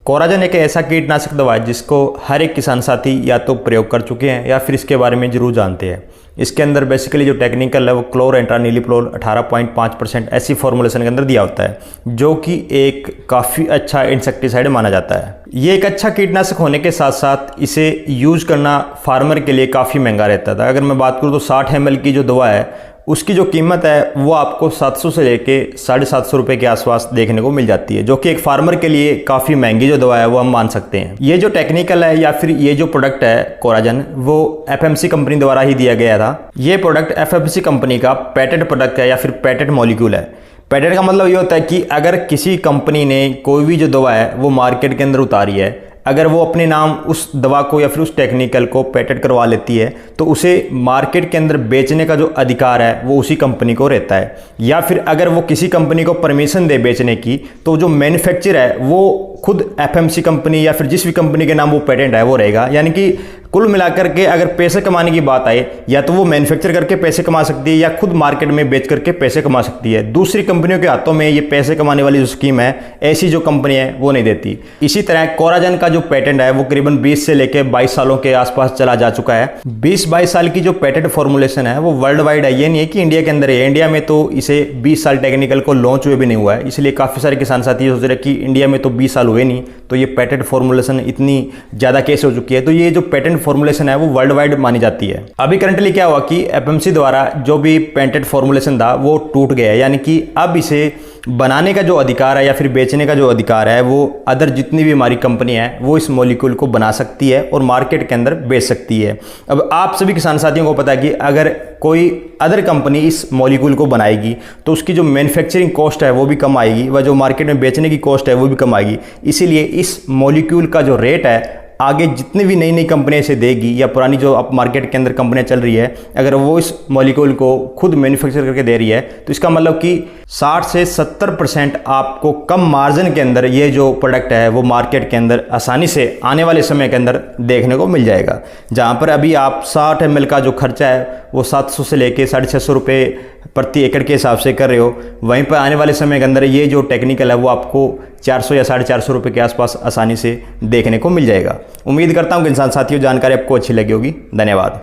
Coragen एक ऐसा कीटनाशक दवा है जिसको हर एक किसान साथी या तो प्रयोग कर चुके हैं या फिर इसके बारे में जरूर जानते हैं। इसके अंदर बेसिकली जो टेक्निकल है वो क्लोरएंट्रानिलिप्रोल 18.5% ऐसी फॉर्मुलेशन के अंदर दिया होता है, जो कि एक काफ़ी अच्छा इंसेक्टिसाइड माना जाता है। ये एक अच्छा कीटनाशक होने के साथ साथ इसे यूज करना फार्मर के लिए काफ़ी महंगा रहता था। अगर मैं बात करूँ तो 60 ml की जो दवा है उसकी जो कीमत है वो आपको 700 से लेके 750 रुपये के आसपास देखने को मिल जाती है, जो कि एक फार्मर के लिए काफ़ी महंगी जो दवा है वो हम मान सकते हैं। ये जो टेक्निकल है या फिर ये जो प्रोडक्ट है कोराजन, वो एफएमसी कंपनी द्वारा ही दिया गया था। ये प्रोडक्ट एफएमसी कंपनी का पेटेंट प्रोडक्ट है या फिर पेटेंट मॉलिक्यूल है। पेटेंट का मतलब ये होता है कि अगर किसी कंपनी ने कोई भी जो दवा है वो मार्केट के अंदर उतारी है, अगर वो अपने नाम उस दवा को या फिर उस टेक्निकल को पेटेंट करवा लेती है तो उसे मार्केट के अंदर बेचने का जो अधिकार है वो उसी कंपनी को रहता है। या फिर अगर वो किसी कंपनी को परमिशन दे बेचने की तो जो मैन्युफैक्चर है वो खुद एफएमसी कंपनी या फिर जिस भी कंपनी के नाम वो पेटेंट है वो रहेगा। यानी कि कुल मिलाकर के अगर पैसे कमाने की बात आए, या तो वो मैन्युफैक्चर करके पैसे कमा सकती है या खुद मार्केट में बेच करके पैसे कमा सकती है। दूसरी कंपनियों के हाथों में ये पैसे कमाने वाली जो स्कीम है ऐसी जो कंपनी है वो नहीं देती। इसी तरह कोराजन का जो पेटेंट है वो करीबन 20 से लेकर 22 सालों के आसपास चला जा चुका है। 20-22 साल की जो पेटेंट फॉर्मुलेशन है वो वर्ल्ड वाइड है, ये नहीं है कि इंडिया के अंदर है। इंडिया में तो इसे 20 साल टेक्निकल को लॉन्च हुए भी नहीं हुआ है, इसलिए काफ़ी सारे किसान साथी सोच रहे कि इंडिया में तो 20 साल हुए नहीं, तो ये पेटेंट फॉर्मुलेशन इतनी ज़्यादा केस हो चुकी है। तो ये जो पेटेंट फॉर्मुलेशन है वो वर्ल्ड वाइड मानी जाती है। अभी करंटली क्या हुआ कि एफएमसी द्वारा जो भी पेटेंट फॉर्मुलेशन था वो टूट गया है, यानी कि अब इसे बनाने का जो अधिकार है या फिर बेचने का जो अधिकार है वो अदर जितनी भी हमारी कंपनी है वो इस मॉलिक्यूल को बना सकती है और मार्केट के अंदर बेच सकती है। अब आप सभी किसान साथियों को पता है कि अगर कोई अदर कंपनी इस मॉलिक्यूल को बनाएगी तो उसकी जो मैन्युफैक्चरिंग कॉस्ट है वो भी कम आएगी, वह जो मार्केट में बेचने की कॉस्ट है वो भी कम आएगी। इसीलिए इस मॉलिक्यूल का जो रेट है आगे जितनी भी नई नई कंपनियां इसे देगी या पुरानी जो अब मार्केट के अंदर कंपनियां चल रही है, अगर वो इस मॉलिक्यूल को खुद मैन्युफैक्चर करके दे रही है तो इसका मतलब कि 60 से 70% आपको कम मार्जिन के अंदर ये जो प्रोडक्ट है वो मार्केट के अंदर आसानी से आने वाले समय के अंदर देखने को मिल जाएगा। जहाँ पर अभी आप 60 ml का जो खर्चा है वो 700 से लेके 650 रुपये प्रति एकड़ के हिसाब से कर रहे हो, वहीं पर आने वाले समय के अंदर ये जो टेक्निकल है वो आपको 400 या 450 रुपये के आसपास आसानी से देखने को मिल जाएगा। उम्मीद करता हूँ कि इंसान साथियों जानकारी आपको अच्छी लगी होगी। धन्यवाद।